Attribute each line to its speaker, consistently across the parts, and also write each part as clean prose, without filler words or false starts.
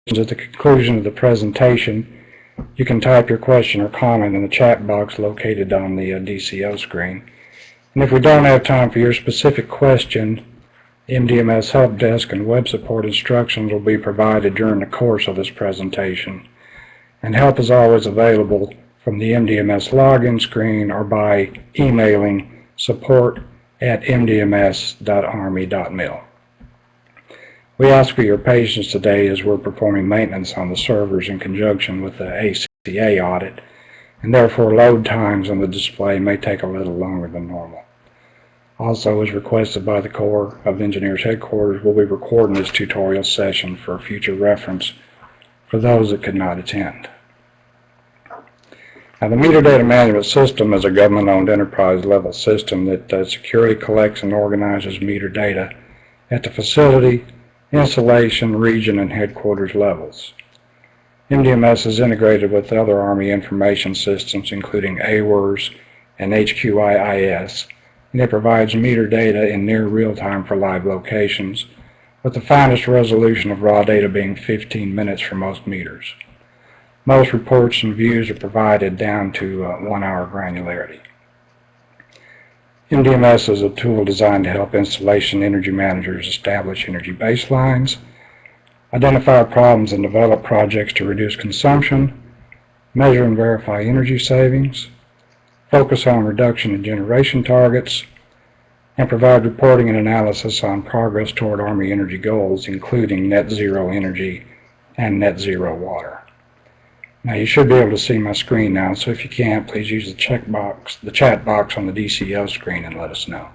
Speaker 1: At the conclusion of the presentation, you can type your question or comment in the chat box located on the DCO screen. And if we don't have time for your specific question, the MDMS Help Desk and web support instructions will be provided during the course of this presentation. And help is always available from the MDMS login screen or by emailing support@mdms.army.mil. We ask for your patience today as we're performing maintenance on the servers in conjunction with the ACA audit, and therefore load times on the display may take a little longer than normal. Also, as requested by the Corps of Engineers Headquarters, we'll be recording this tutorial session for future reference for those that could not attend. Now, the Meter Data Management System is a government-owned enterprise-level system that securely collects and organizes meter data at the facility, installation, region, and headquarters levels. MDMS is integrated with other Army information systems, including AWARDS and HQIS, and it provides meter data in near real-time for live locations, with the finest resolution of raw data being 15 minutes for most meters. Most reports and views are provided down to 1 hour granularity. MDMS is a tool designed to help installation energy managers establish energy baselines, identify problems and develop projects to reduce consumption, measure and verify energy savings, focus on reduction in generation targets, and provide reporting and analysis on progress toward Army energy goals, including net zero energy and net zero water. Now, you should be able to see my screen now, so if you can't, please use the chat box on the DCO screen and let us know.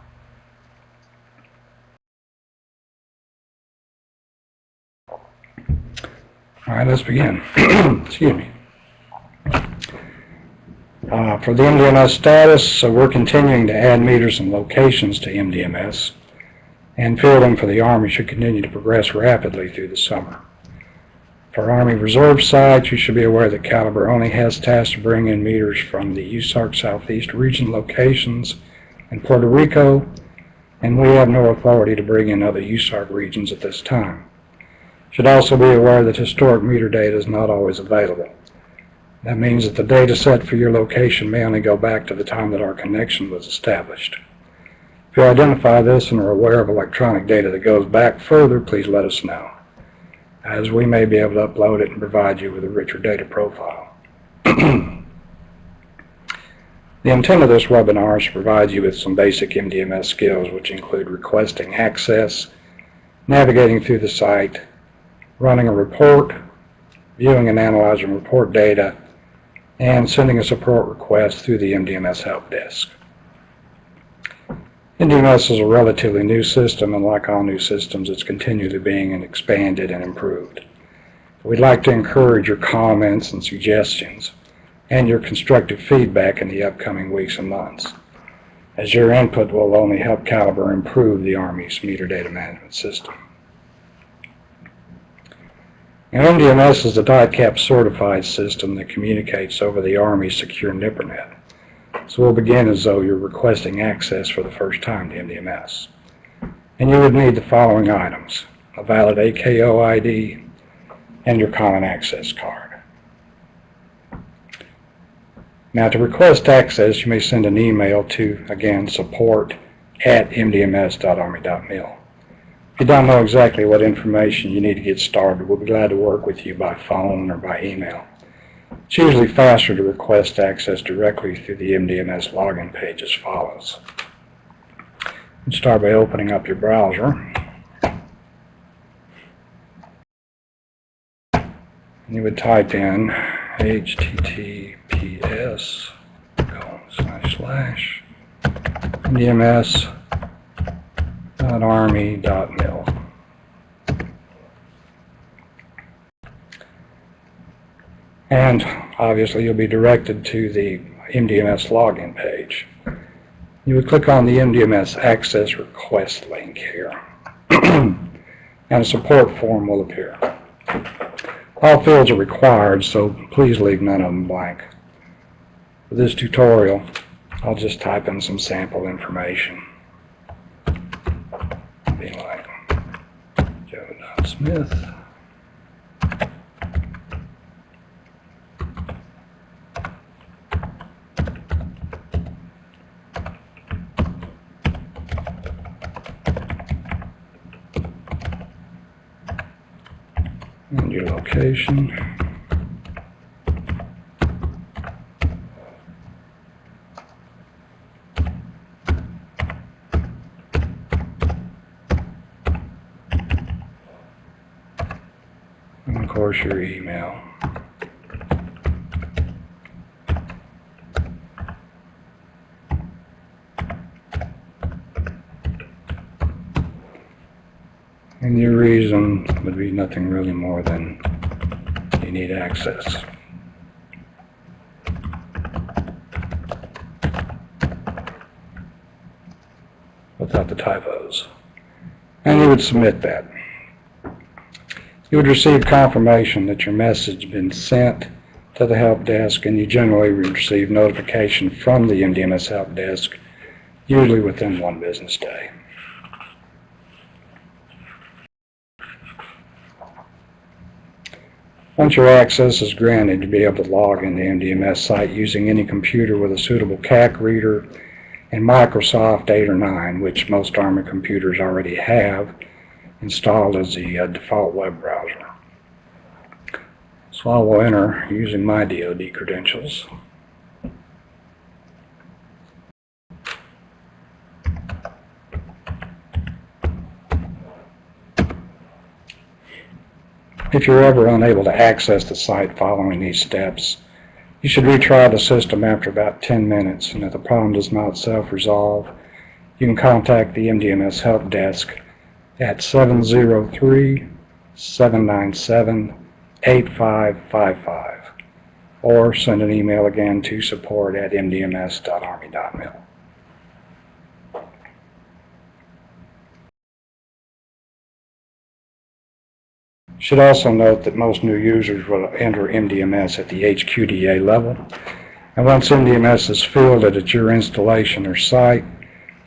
Speaker 1: All right, let's begin. Excuse me. For the MDMS status, we're continuing to add meters and locations to MDMS, and fielding for the Army should continue to progress rapidly through the summer. For Army Reserve sites, you should be aware that Caliber only has tasks to bring in meters from the USARC Southeast region locations in Puerto Rico, and we have no authority to bring in other USARC regions at this time. You should also be aware that historic meter data is not always available. That means that the data set for your location may only go back to the time that our connection was established. If you identify this and are aware of electronic data that goes back further, please let us know, as we may be able to upload it and provide you with a richer data profile. The intent of this webinar is to provide you with some basic MDMS skills, which include requesting access, navigating through the site, running a report, viewing and analyzing report data, and sending a support request through the MDMS Help Desk. MDMS is a relatively new system, and like all new systems, it's continually being expanded and improved. We'd like to encourage your comments and suggestions and your constructive feedback in the upcoming weeks and months, as your input will only help Caliber improve the Army's meter data management system. Now, MDMS is a DICAP certified system that communicates over the Army's secure NIPRNet. So we'll begin as though you're requesting access for the first time to MDMS. And you would need the following items: a valid AKO ID and your common access card. Now, to request access, you may send an email to, again, support@mdms.army.mil. If you don't know exactly what information you need to get started, we'll be glad to work with you by phone or by email. It's usually faster to request access directly through the MDMS login page as follows. You start by opening up your browser. You would type in https://mdms.army.mil. And obviously you'll be directed to the MDMS login page. You would click on the MDMS access request link here, and a support form will appear. All fields are required, so please leave none of them blank. For this tutorial, I'll just type in some sample information. Be like Joe.Smith. and your location. And of course your email. And your reason would be nothing really more than you need access. Without the typos. And you would submit that. You would receive confirmation that your message has been sent to the help desk, and you generally receive notification from the MDMS help desk, usually within 1 business day. Once your access is granted, you'll be able to log in the MDMS site using any computer with a suitable CAC reader and Microsoft 8 or 9, which most Army computers already have installed as the default web browser. So I will enter using my DoD credentials. If you're ever unable to access the site following these steps, you should retry the system after about 10 minutes, and if the problem does not self-resolve, you can contact the MDMS help desk at 703-797-8555, or send an email again to support@mdms.army.mil. You should also note that most new users will enter MDMS at the HQDA level, and once MDMS is fielded at your installation or site,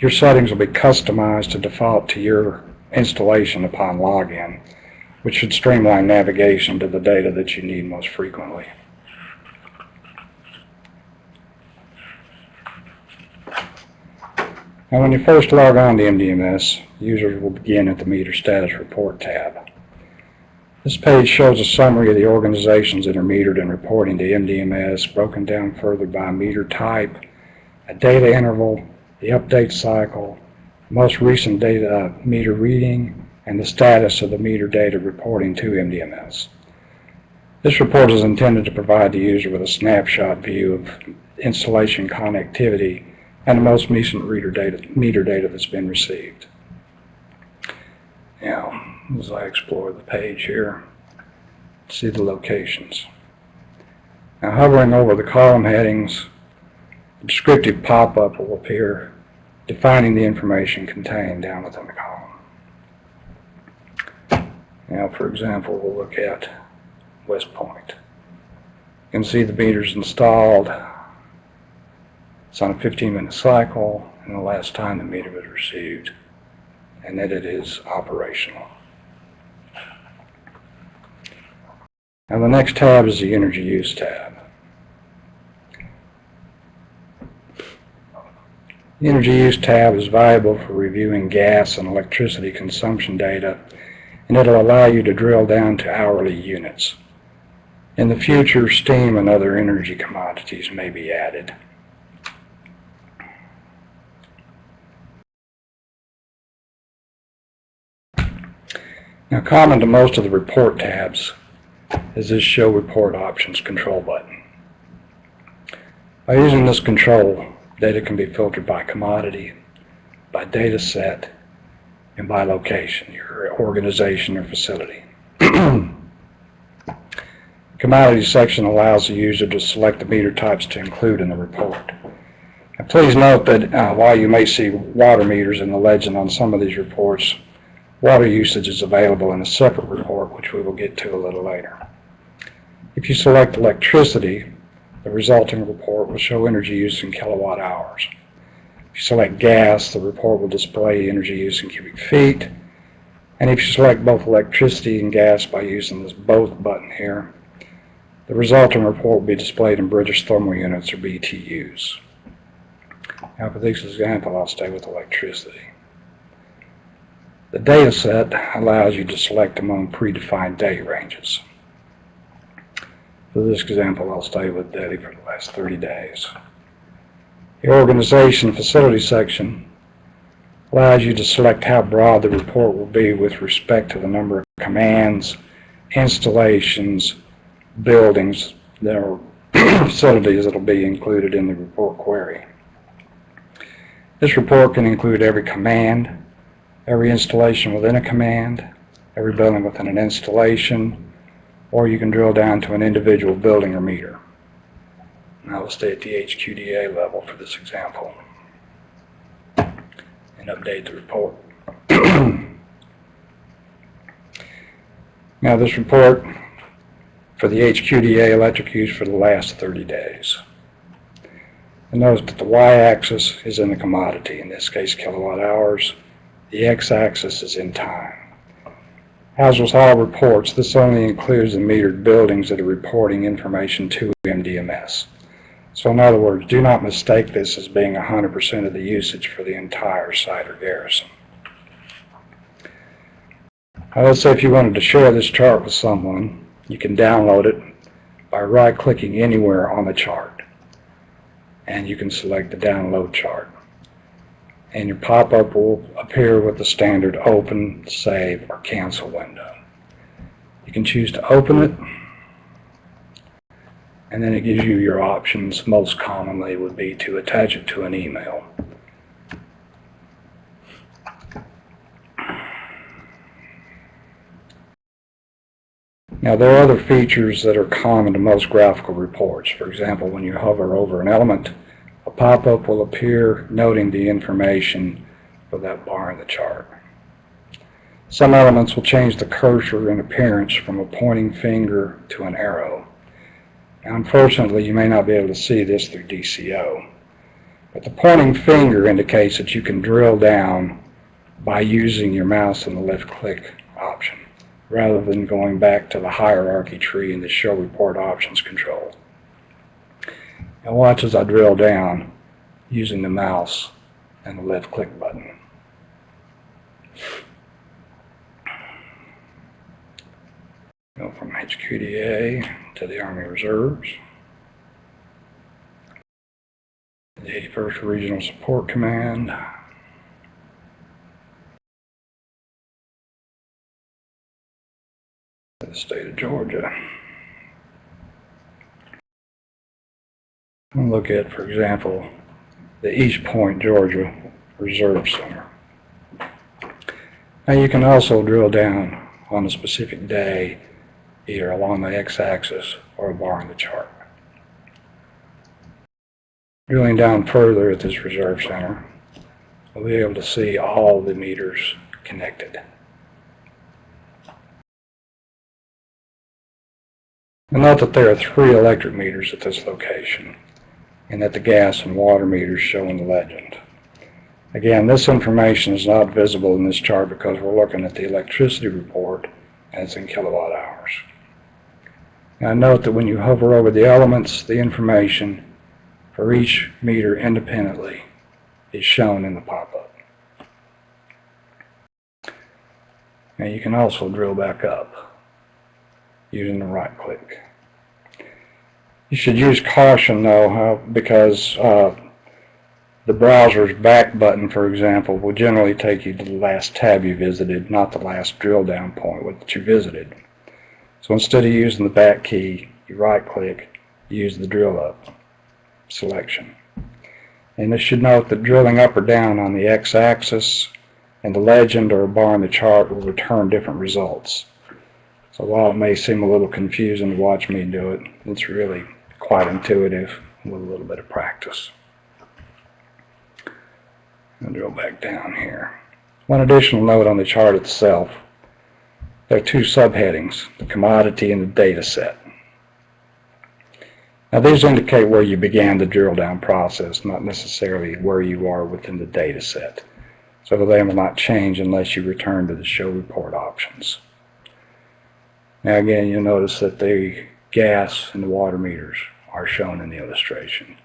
Speaker 1: your settings will be customized to default to your installation upon login, which should streamline navigation to the data that you need most frequently. Now, when you first log on to MDMS, users will begin at the Meter Status Report tab. This page shows a summary of the organizations that are metered and reporting to MDMS, broken down further by meter type, a data interval, the update cycle, most recent data meter reading, and the status of the meter data reporting to MDMS. This report is intended to provide the user with a snapshot view of installation connectivity and the most recent meter data that's been received. Now, as I explore the page here, see the locations. Now, hovering over the column headings, a descriptive pop-up will appear defining the information contained down within the column. Now, for example, we'll look at West Point. You can see the meters installed. It's on a 15-minute cycle, and the last time the meter was received, and that it is operational. Now, the next tab is the Energy Use tab. The Energy Use tab is valuable for reviewing gas and electricity consumption data, and it'll allow you to drill down to hourly units. In the future, steam and other energy commodities may be added. Now, common to most of the report tabs is this Show Report Options control button. By using this control, data can be filtered by commodity, by data set, and by location, your organization or facility. Commodity section allows the user to select the meter types to include in the report. And please note that while you may see water meters in the legend on some of these reports, water usage is available in a separate report, which we will get to a little later. If you select electricity, the resulting report will show energy use in kilowatt hours. If you select gas, the report will display energy use in cubic feet. And if you select both electricity and gas by using this both button here, the resulting report will be displayed in British thermal units or BTUs. Now, for this example, I'll stay with electricity. The data set allows you to select among predefined date ranges. For this example, I'll stay with Delhi for the last 30 days. The Organization Facility section allows you to select how broad the report will be with respect to the number of commands, installations, buildings, or facilities that will be included in the report query. This report can include every command, every installation within a command, every building within an installation, or you can drill down to an individual building or meter. Now we'll stay at the HQDA level for this example and update the report. Now this report for the HQDA electric use for the last 30 days. And notice that the y-axis is in the commodity, in this case kilowatt hours. The x-axis is in time. As with all reports, this only includes the metered buildings that are reporting information to MDMS. So in other words, do not mistake this as being 100% of the usage for the entire site or garrison. Now let's say if you wanted to share this chart with someone, you can download it by right-clicking anywhere on the chart. And you can select the download chart. And your pop-up will appear with the standard open, save, or cancel window. You can choose to open it, and then it gives you your options. Most commonly would be to attach it to an email. Now there are other features that are common to most graphical reports. For example, when you hover over an element, a pop-up will appear noting the information for that bar in the chart. Some elements will change the cursor in appearance from a pointing finger to an arrow. Now, unfortunately, you may not be able to see this through DCO, but the pointing finger indicates that you can drill down by using your mouse and the left click option, rather than going back to the hierarchy tree in the Show Report Options control. Now watch as I drill down using the mouse and the left click button. Go from HQDA to the Army Reserves, the 81st Regional Support Command, the state of Georgia. We'll look at, for example, the East Point, Georgia Reserve Center. Now you can also drill down on a specific day, either along the x-axis or a bar in the chart. Drilling down further at this reserve center, we'll be able to see all the meters connected. And note that there are 3 electric meters at this location, and that the gas and water meters show in the legend. Again, this information is not visible in this chart because we're looking at the electricity report and it's in kilowatt hours. Now note that when you hover over the elements, the information for each meter independently is shown in the pop-up. Now you can also drill back up using the right click. You should use caution though, because the browser's back button, for example, will generally take you to the last tab you visited, not the last drill down point that you visited. So instead of using the back key, you right click, use the drill up selection. And this should note that drilling up or down on the x-axis and the legend or a bar in the chart will return different results. So while it may seem a little confusing to watch me do it, it's really quite intuitive with a little bit of practice. I'll drill back down here. One additional note on the chart itself. There are 2 subheadings, the commodity and the data set. Now these indicate where you began the drill down process, not necessarily where you are within the data set. So they will not change unless you return to the show report options. Now again, you'll notice that the gas and the water meters are shown in the illustration.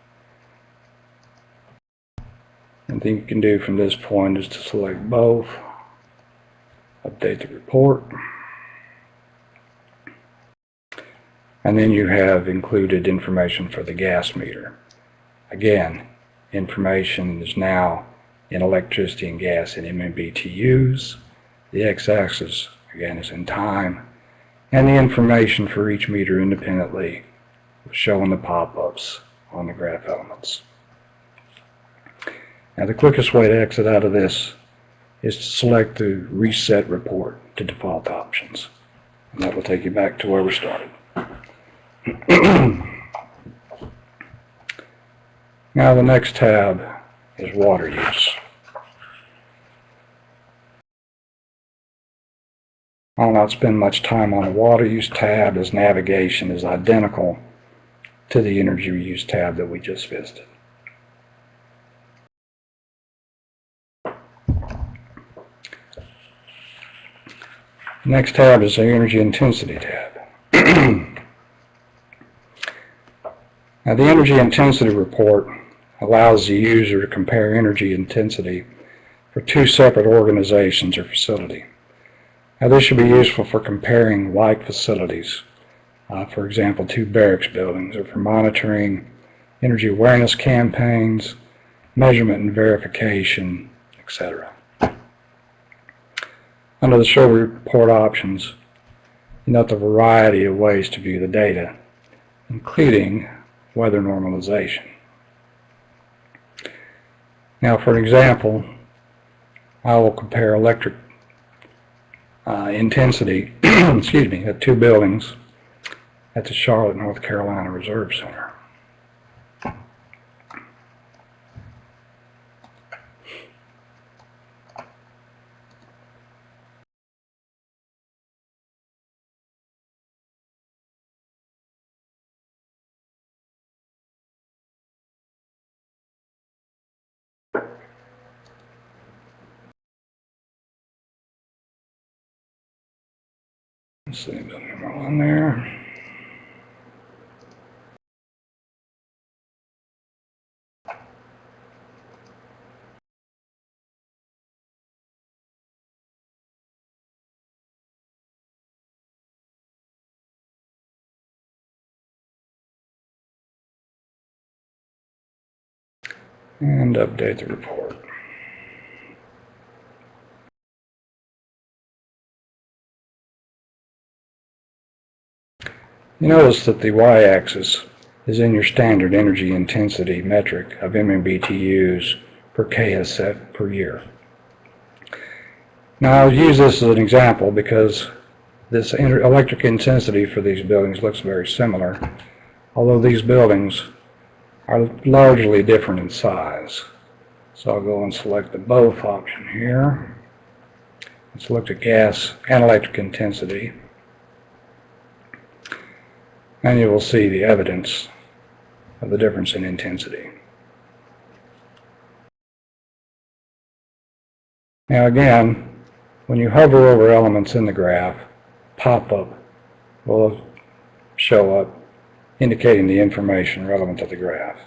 Speaker 1: One thing you can do from this point is to select both update the report. And then you have included information for the gas meter. Again, information is now in electricity and gas in MMBTUs. The x-axis, again, is in time. And the information for each meter independently showing the pop-ups on the graph elements. Now the quickest way to exit out of this is to select the Reset Report to Default Options. And that will take you back to where we started. Now the next tab is Water Use. I'll not spend much time on the Water Use tab, as navigation is identical to the Energy Use tab that we just visited. Next tab is the Energy Intensity tab. Now the Energy Intensity Report allows the user to compare energy intensity for two separate organizations or facility. Now this should be useful for comparing like facilities, for example, two barracks buildings, or for monitoring energy awareness campaigns, measurement and verification, etc. Under the Show Report options, you note the variety of ways to view the data, including weather normalization. Now, for an example, I will compare electric intensity at two buildings at the Charlotte, North Carolina Reserve Center. Let's see, building roll in there. And update the report. You notice that the y-axis is in your standard energy intensity metric of MMBTUs per KSF per year. Now I'll use this as an example because this electric intensity for these buildings looks very similar, although these buildings are largely different in size. So I'll go and select the both option here. Let's look at gas and electric intensity. And you will see the evidence of the difference in intensity. Now again, when you hover over elements in the graph, pop-up will show up indicating the information relevant to the graph.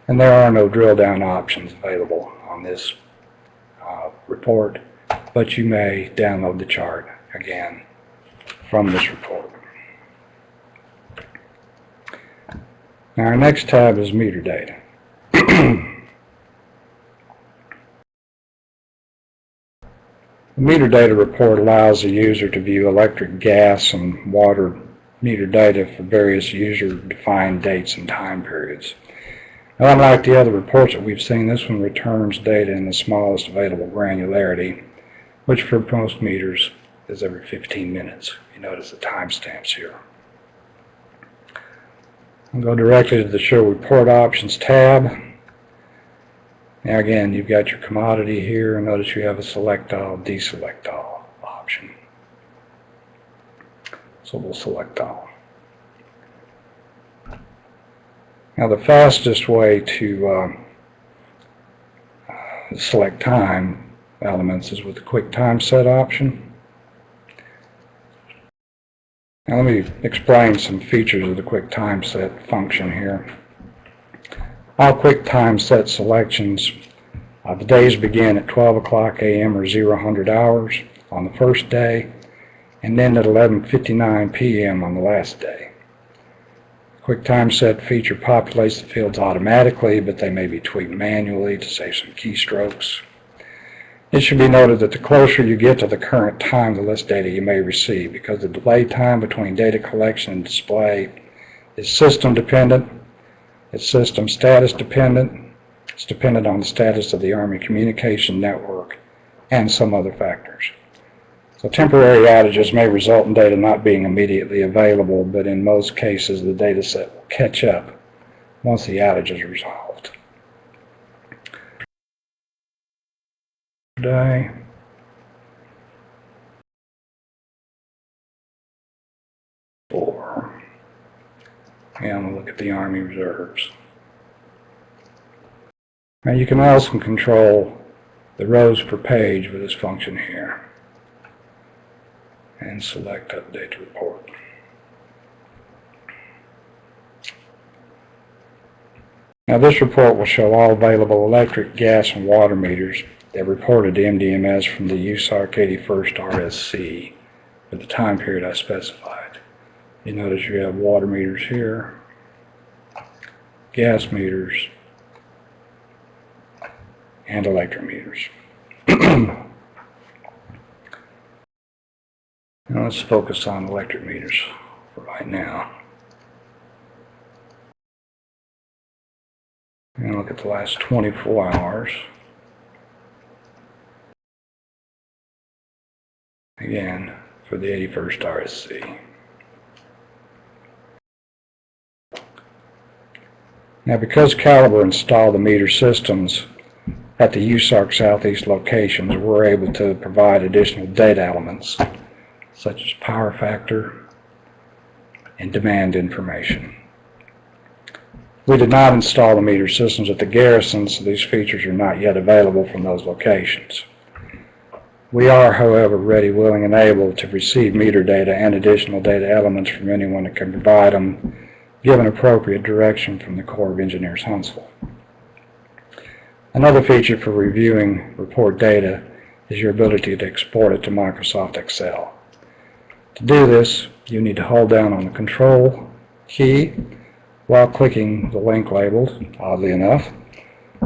Speaker 1: And there are no drill down options available on this report, but you may download the chart again from this report. Now our next tab is meter data. The meter data report allows the user to view electric, gas, and water meter data for various user-defined dates and time periods. Now, unlike the other reports that we've seen, this one returns data in the smallest available granularity, which for most meters is every 15 minutes. You notice the timestamps here. I'll go directly to the Show Report Options tab. Now again, you've got your commodity here, and notice you have a Select All, Deselect All option. So we'll select all. Now the fastest way to select time elements is with the Quick Time Set option. Now let me explain some features of the Quick Time Set function here. All Quick Time Set selections, the days begin at 12 o'clock a.m. or 0000 hours. on the first day, and then at 11:59 p.m. on the last day. Quick time set feature populates the fields automatically, but they may be tweaked manually to save some keystrokes. It should be noted that the closer you get to the current time, the less data you may receive, because the delay time between data collection and display is system dependent, it's system status dependent, it's dependent on the status of the Army communication network, and some other factors. So temporary outages may result in data not being immediately available, but in most cases the data set will catch up once the outage is resolved. Today, and we'll look at the Army reserves. Now you can also control the rows per page with this function here, and select Update Report. Now this report will show all available electric, gas, and water meters that reported to MDMS from the USARK 81st RSC for the time period I specified. You notice you have water meters here, gas meters, and electric meters. Now let's focus on electric meters for right now. And look at the last 24 hours. Again, for the 81st RSC. Now because Caliber installed the meter systems at the USARK Southeast locations, we're able to provide additional data elements such as power factor and demand information. We did not install the meter systems at the garrison, so these features are not yet available from those locations. We are, however, ready, willing, and able to receive meter data and additional data elements from anyone that can provide them, given appropriate direction from the Corps of Engineers, Huntsville. Another feature for reviewing report data is your ability to export it to Microsoft Excel. To do this, you need to hold down on the Control key while clicking the link labeled, oddly enough.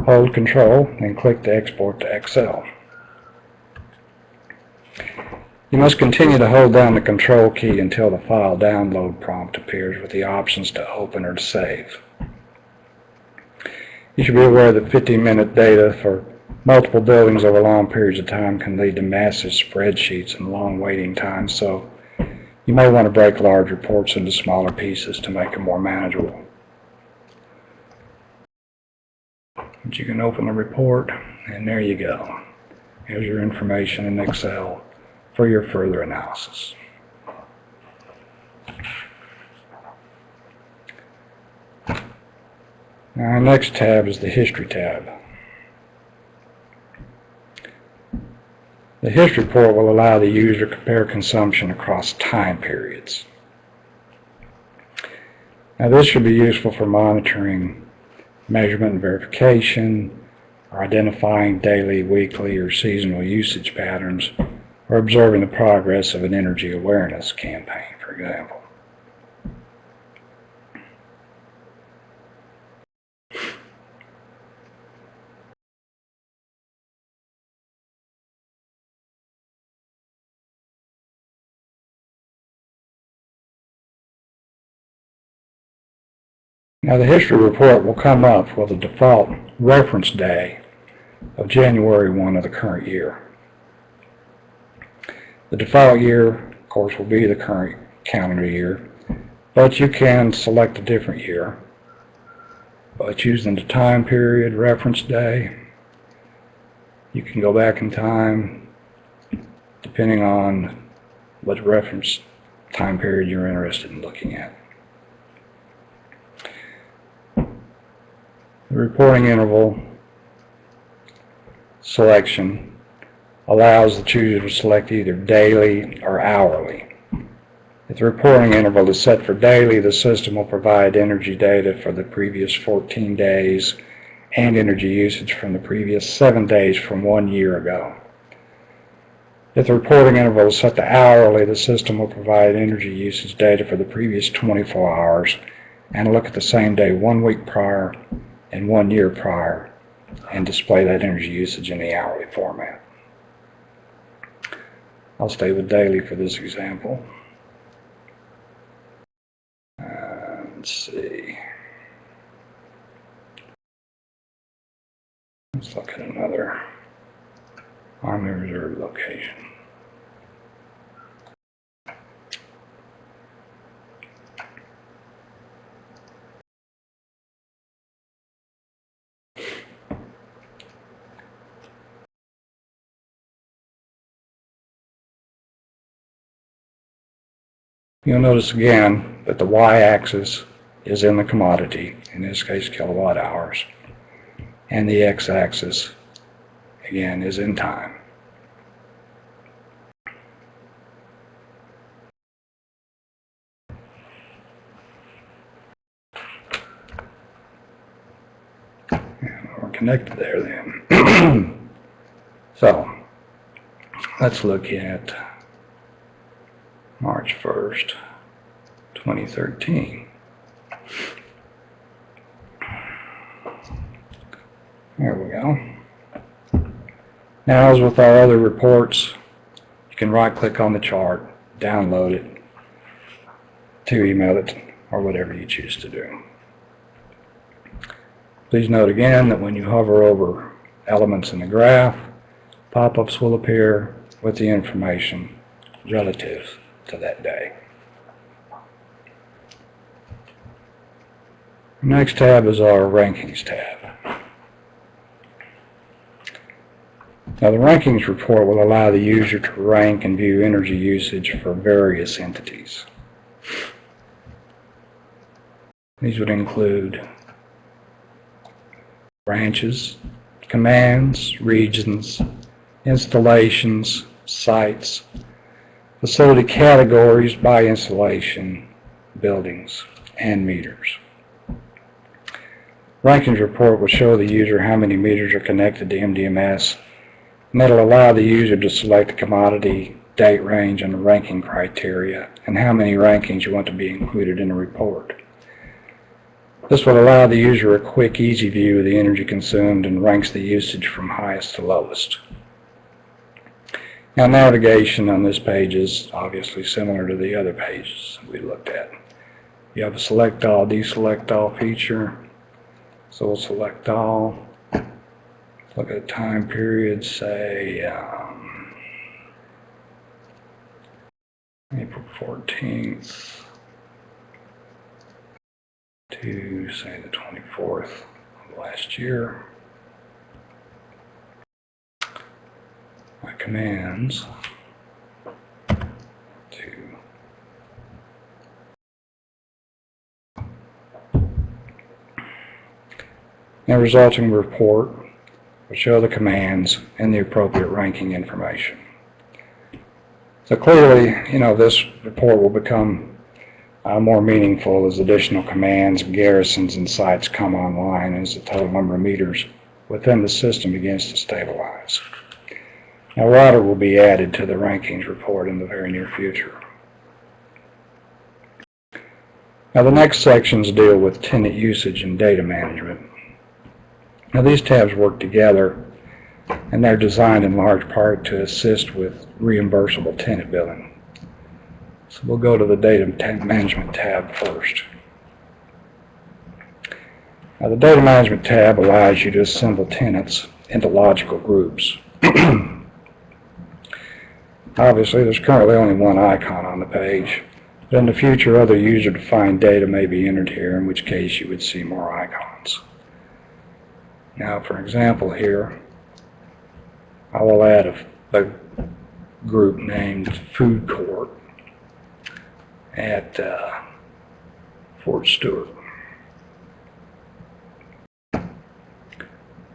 Speaker 1: Hold Control and click to export to Excel. You must continue to hold down the Control key until the file download prompt appears with the options to open or to save. You should be aware that 15-minute data for multiple buildings over long periods of time can lead to massive spreadsheets and long waiting times, so you may want to break large reports into smaller pieces to make them more manageable. But you can open the report, and there you go. Here's your information in Excel for your further analysis. Now our next tab is the History tab. The History report will allow the user to compare consumption across time periods. Now this should be useful for monitoring measurement and verification, or identifying daily, weekly, or seasonal usage patterns, or observing the progress of an energy awareness campaign, for example. Now the history report will come up with a default reference day of January 1 of the current year. The default year, of course, will be the current calendar year, but you can select a different year by choosing the time period reference day. You can go back in time depending on what reference time period you're interested in looking at. The reporting interval selection allows the user to select either daily or hourly. If the reporting interval is set for daily, the system will provide energy data for the previous 14 days and energy usage from the previous 7 days from 1 year ago. If the reporting interval is set to hourly, the system will provide energy usage data for the previous 24 hours and look at the same day 1 week prior and 1 year prior and display that energy usage in the hourly format. I'll stay with daily for this example. Let's see. Let's look at another Army Reserve location. You'll notice again that the y-axis is in the commodity, in this case kilowatt hours, and the x-axis again is in time. And we're connected there then. So let's look at March 1st, 2013. There we go. Now, as with our other reports, you can right-click on the chart, download it, to email it, or whatever you choose to do. Please note again that when you hover over elements in the graph, pop-ups will appear with the information relative to that day. The next tab is our Rankings tab. Now, the Rankings report will allow the user to rank and view energy usage for various entities. These would include branches, commands, regions, installations, sites, facility categories by installation, buildings, and meters. Rankings report will show the user how many meters are connected to MDMS, and it'll allow the user to select the commodity, date range, and the ranking criteria, and how many rankings you want to be included in the report. This will allow the user a quick, easy view of the energy consumed and ranks the usage from highest to lowest. Now, navigation on this page is obviously similar to the other pages we looked at. You have a select all, deselect all feature. So we'll select all, look at a time period, say April 14th to say the 24th of last year. My commands to the resulting report will show the commands and the appropriate ranking information. So clearly, this report will become more meaningful as additional commands, garrisons, and sites come online as the total number of meters within the system begins to stabilize. Now, water will be added to the rankings report in the very near future. Now, the next sections deal with tenant usage and data management. Now, these tabs work together, and they're designed in large part to assist with reimbursable tenant billing. So we'll go to the data management tab first. Now, the data management tab allows you to assemble tenants into logical groups. Obviously, there's currently only one icon on the page, but in the future, other user-defined data may be entered here, in which case you would see more icons. Now, for example here, I will add a group named Food Court at Fort Stewart.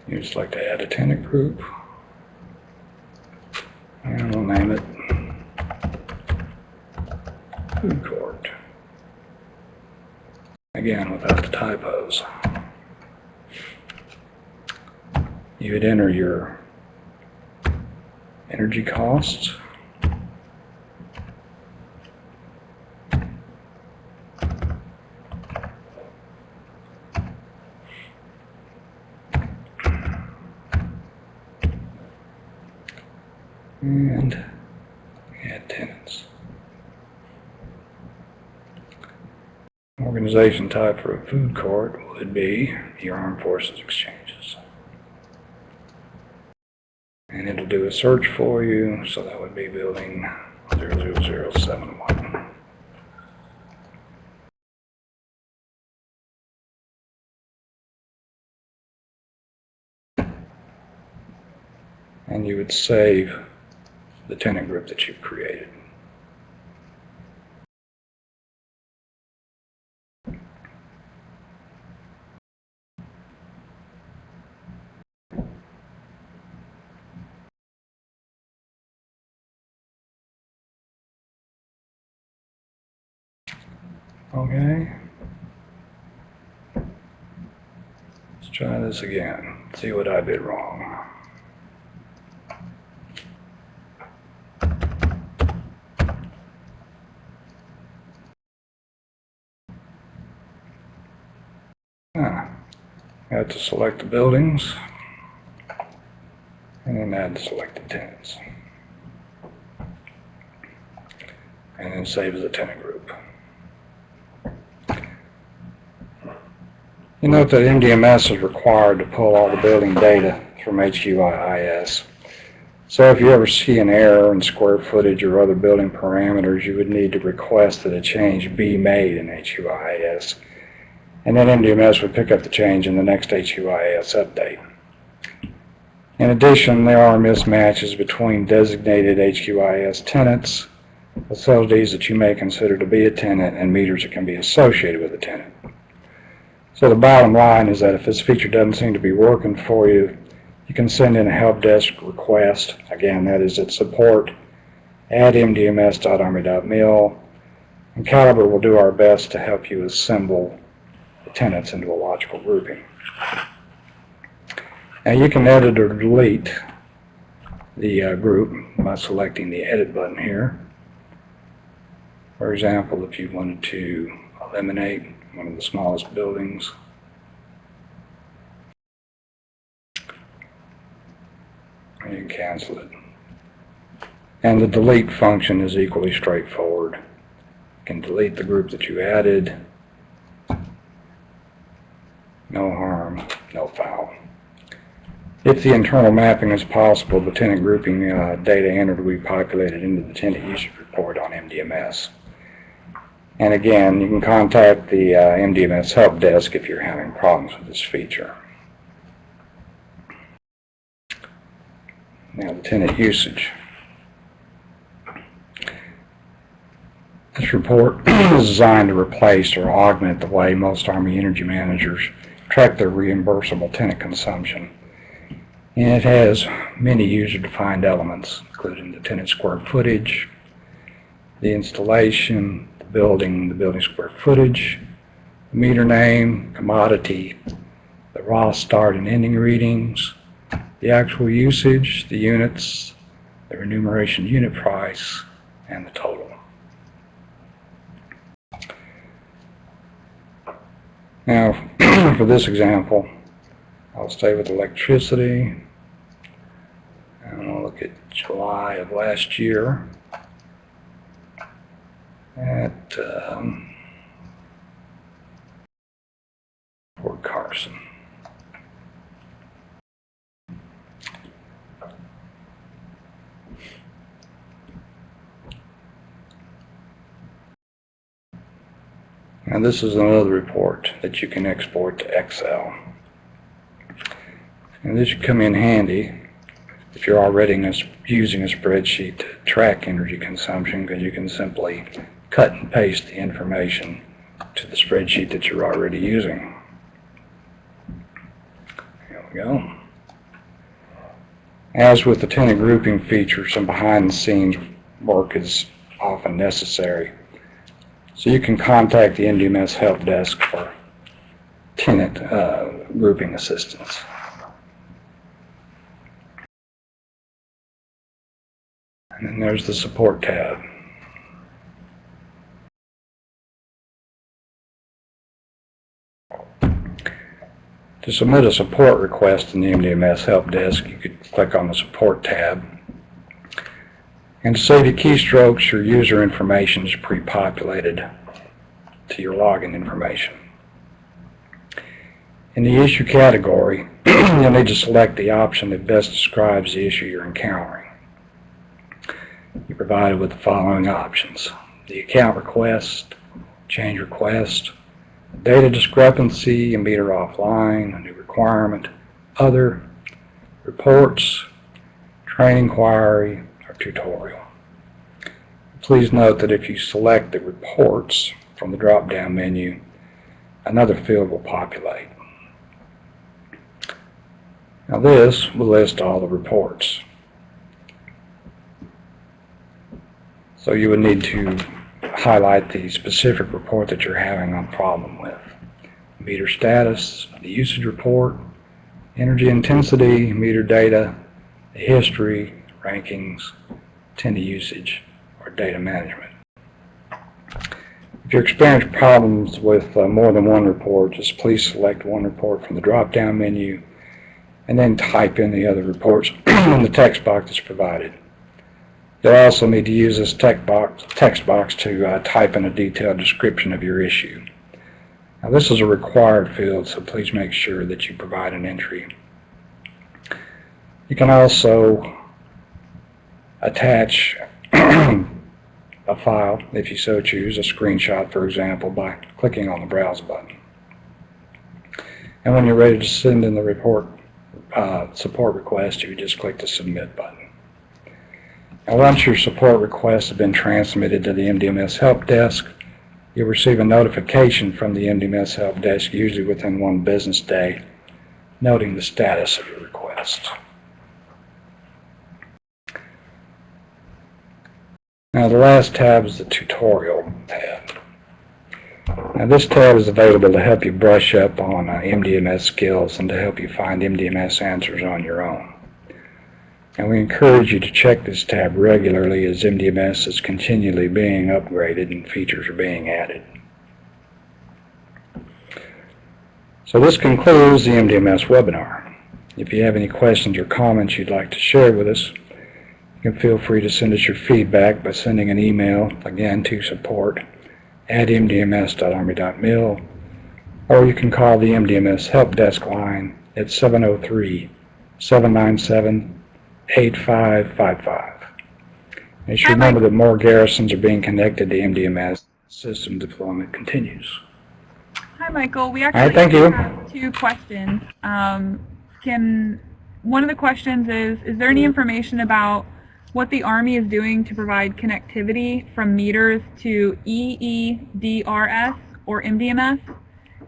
Speaker 1: You just like to add a tenant group, and we'll name it Food Court. Again, without the typos. You would enter your energy costs, And add tenants. Organization type for a food court would be your Armed Forces Exchanges. And it'll do a search for you, so that would be building 00071. And you would save the tenant group that you've created. Okay. Let's try this again. See what I did wrong. I have to select the buildings and then add the selected tenants. And then save as a tenant group. You note that MDMS is required to pull all the building data from HQIS. So if you ever see an error in square footage or other building parameters, you would need to request that a change be made in HQIS. And then MDMS would pick up the change in the next HQIS update. In addition, there are mismatches between designated HQIS tenants, facilities that you may consider to be a tenant, and meters that can be associated with a tenant. So the bottom line is that if this feature doesn't seem to be working for you, you can send in a help desk request. Again, that is at support@mdms.army.mil, and Caliber will do our best to help you assemble the tenants into a logical grouping. Now you can edit or delete the group by selecting the edit button here. For example, if you wanted to eliminate one of the smallest buildings, and you can cancel it. And the delete function is equally straightforward. You can delete the group that you added. No harm, no foul. If the internal mapping is possible, the tenant grouping data entered will be populated into the tenant usage report on MDMS. And again, you can contact the MDMS help desk if you're having problems with this feature. Now the tenant usage. This report is designed to replace or augment the way most Army energy managers track their reimbursable tenant consumption. And it has many user-defined elements, including the tenant square footage, the installation, the building square footage, the meter name, commodity, the raw start and ending readings, the actual usage, the units, the remuneration unit price, and the total. Now, for this example, I'll stay with electricity, and I'll look at July of last year at Fort Carson. Now this is another report that you can export to Excel. And this should come in handy if you're already using a spreadsheet to track energy consumption, because you can simply cut and paste the information to the spreadsheet that you're already using. Here we go. As with the tenant grouping feature, some behind-the-scenes work is often necessary. So you can contact the MDMS help desk for tenant grouping assistance. And then there's the support tab. To submit a support request in the MDMS help desk, you could click on the support tab. And to save your keystrokes, your user information is pre-populated to your login information. In the issue category, you'll need to select the option that best describes the issue you're encountering. You're provided with the following options: the account request, change request, data discrepancy, a meter offline, a new requirement, other, reports, training inquiry, or tutorial. Please note that if you select the reports from the drop-down menu, another field will populate. Now this will list all the reports. So you would need to highlight the specific report that you're having a problem with. Meter status, the usage report, energy intensity, meter data, the history, rankings, attendee usage, or data management. If you experience problems with more than one report, just please select one report from the drop-down menu and then type in the other reports in the text box that's provided. You'll also need to use this text box to type in a detailed description of your issue. Now this is a required field, so please make sure that you provide an entry. You can also attach a file, if you so choose, a screenshot for example, by clicking on the Browse button. And when you're ready to send in the report support request, you just click the Submit button. Now once your support requests have been transmitted to the MDMS Help Desk, you'll receive a notification from the MDMS Help Desk, usually within 1 business day, noting the status of your request. Now the last tab is the Tutorial tab. Now this tab is available to help you brush up on MDMS skills and to help you find MDMS answers on your own. And we encourage you to check this tab regularly as MDMS is continually being upgraded and features are being added. So this concludes the MDMS webinar. If you have any questions or comments you'd like to share with us, you can feel free to send us your feedback by sending an email, again, to support@mdms.army.mil, or you can call the MDMS Help Desk line at 703-797-8555. You should remember that more garrisons are being connected to MDMS. System deployment continues.
Speaker 2: Hi, Michael. We actually have 2 questions. One of the questions is there any information about what the Army is doing to provide connectivity from meters to EEDRS or MDMS?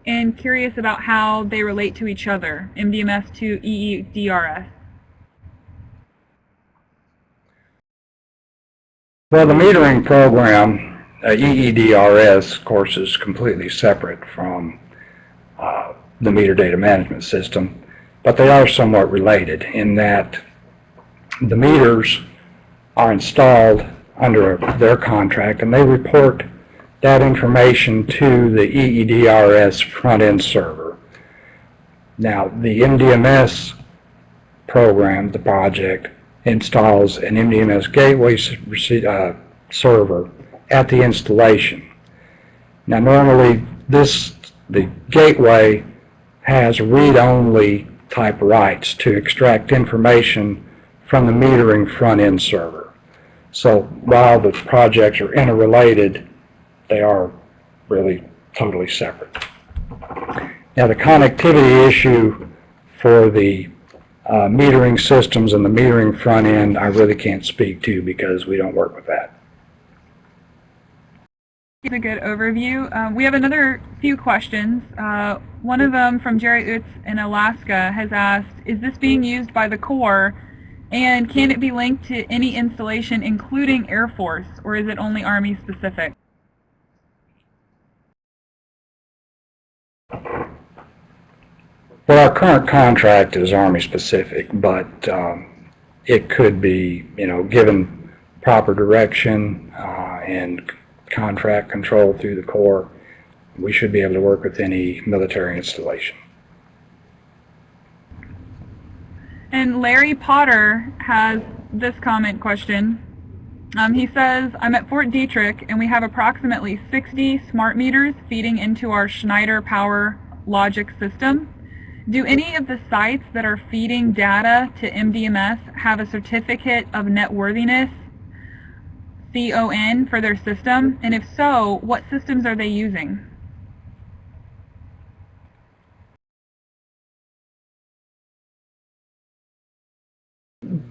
Speaker 2: And curious about how they relate to each other, MDMS to EEDRS.
Speaker 1: Well, the metering program, EEDRS, of course, is completely separate from the meter data management system, but they are somewhat related in that the meters are installed under their contract and they report that information to the EEDRS front-end server. Now, the MDMS program, the project, installs an MDMS gateway server at the installation. Now, normally the gateway has read-only type rights to extract information from the metering front-end server. So while the projects are interrelated, they are really totally separate. Now the connectivity issue for the metering systems and the metering front end, I really can't speak to because we don't work with that.
Speaker 2: It's a good overview. We have another few questions. One of them from Jerry Utz in Alaska has asked, is this being used by the Corps, and can it be linked to any installation including Air Force, or is it only Army specific?
Speaker 1: Well, our current contract is Army specific, but it could be, given proper direction and contract control through the Corps, we should be able to work with any military installation.
Speaker 2: And Larry Potter has this comment question. He says, I'm at Fort Detrick and we have approximately 60 smart meters feeding into our Schneider Power Logic system. Do any of the sites that are feeding data to MDMS have a certificate of networthiness, CON, for their system? And if so, what systems are they using?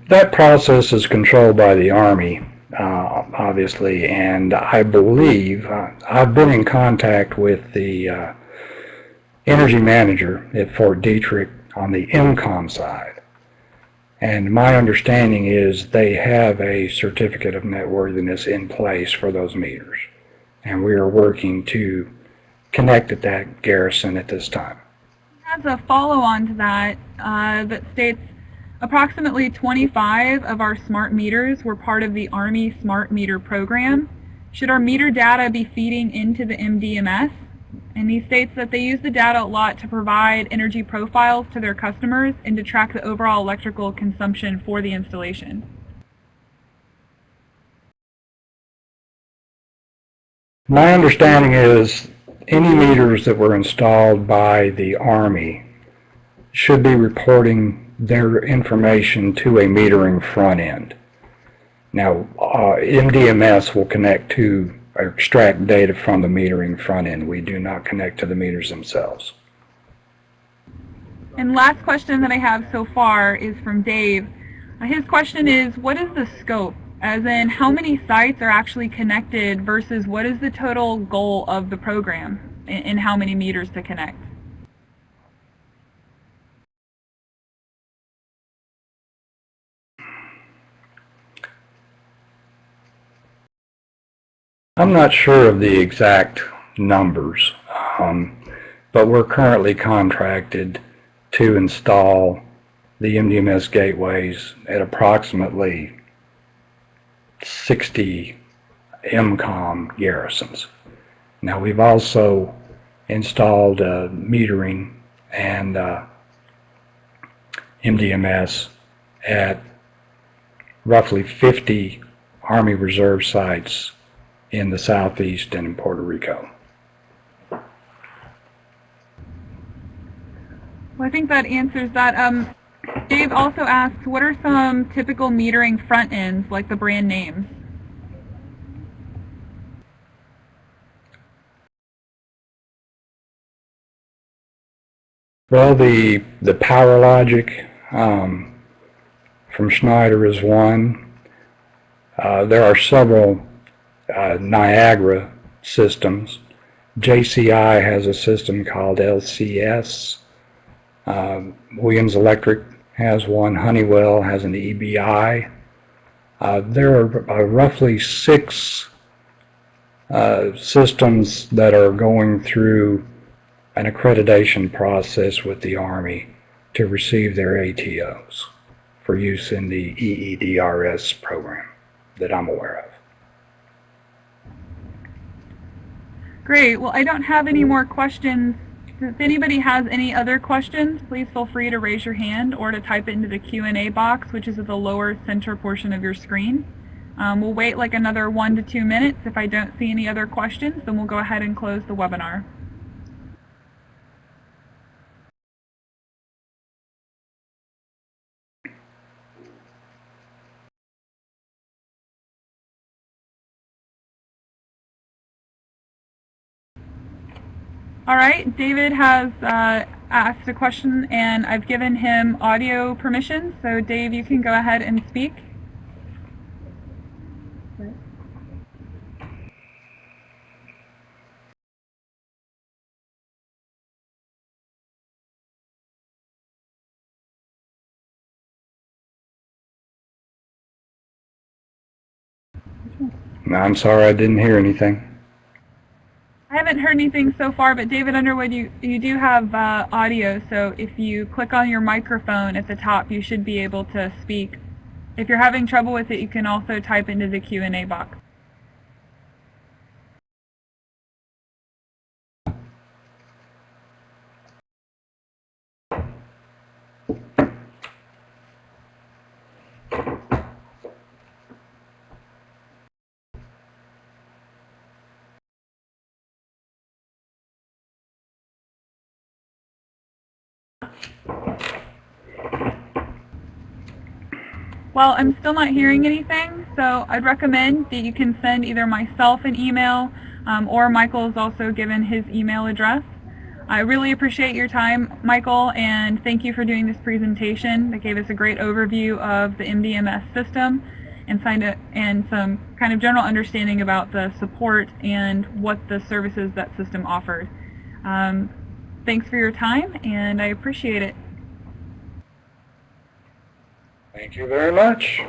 Speaker 1: That process is controlled by the Army, obviously, and I believe I've been in contact with the energy manager at Fort Detrick on the MCOM side, and my understanding is they have a certificate of networthiness in place for those meters, and we are working to connect at that garrison at this time.
Speaker 2: As a follow-on to that, that states approximately 25 of our smart meters were part of the Army Smart Meter program. Should our meter data be feeding into the MDMS? And he states that they use the data a lot to provide energy profiles to their customers and to track the overall electrical consumption for the installation.
Speaker 1: My understanding is any meters that were installed by the Army should be reporting their information to a metering front end. Now, MDMS will connect to or extract data from the metering front end. We do not connect to the meters themselves.
Speaker 2: And last question that I have so far is from Dave. His question is, what is the scope? As in, how many sites are actually connected versus what is the total goal of the program and how many meters to connect?
Speaker 1: I'm not sure of the exact numbers, but we're currently contracted to install the MDMS gateways at approximately 60 MCOM garrisons. Now, we've also installed metering and MDMS at roughly 50 Army Reserve sites in the Southeast and in Puerto Rico.
Speaker 2: Well, I think that answers that. Dave also asked, what are some typical metering front ends, like the brand names?
Speaker 1: Well, the Power Logic from Schneider is one. There are several Niagara systems. JCI has a system called LCS. Williams Electric has one. Honeywell has an EBI. There are roughly 6 systems that are going through an accreditation process with the Army to receive their ATOs for use in the EEDRS program that I'm aware of.
Speaker 2: Great. Well, I don't have any more questions. If anybody has any other questions, please feel free to raise your hand or to type it into the Q&A box, which is at the lower center portion of your screen. We'll wait like another 1 to 2 minutes. If I don't see any other questions, then we'll go ahead and close the webinar. All right, David has asked a question and I've given him audio permission. So Dave, you can go ahead and speak.
Speaker 1: No, I'm sorry, I didn't hear anything.
Speaker 2: I haven't heard anything so far, but David Underwood, you do have audio, so if you click on your microphone at the top, you should be able to speak. If you're having trouble with it, you can also type into the Q&A box. Well, I'm still not hearing anything, so I'd recommend that you can send either myself an email or Michael has also given his email address. I really appreciate your time, Michael, and thank you for doing this presentation that gave us a great overview of the MDMS system and some kind of general understanding about the support and what the services that system offered. Thanks for your time, and I appreciate it.
Speaker 1: Thank you very much.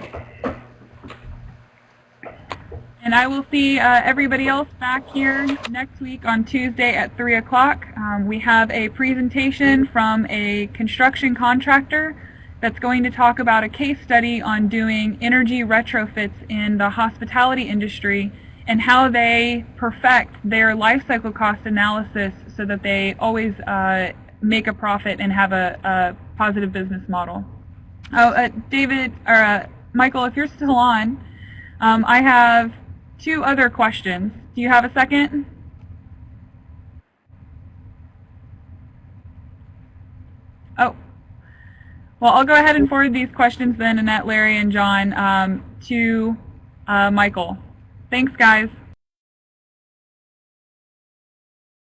Speaker 2: And I will see everybody else back here next week on Tuesday at 3 o'clock. We have a presentation from a construction contractor that's going to talk about a case study on doing energy retrofits in the hospitality industry and how they perfect their life cycle cost analysis so that they always make a profit and have a positive business model. Oh, David, or Michael, if you're still on, I have 2 other questions. Do you have a second? Oh. Well, I'll go ahead and forward these questions then, Annette, Larry, and John, to Michael. Thanks, guys.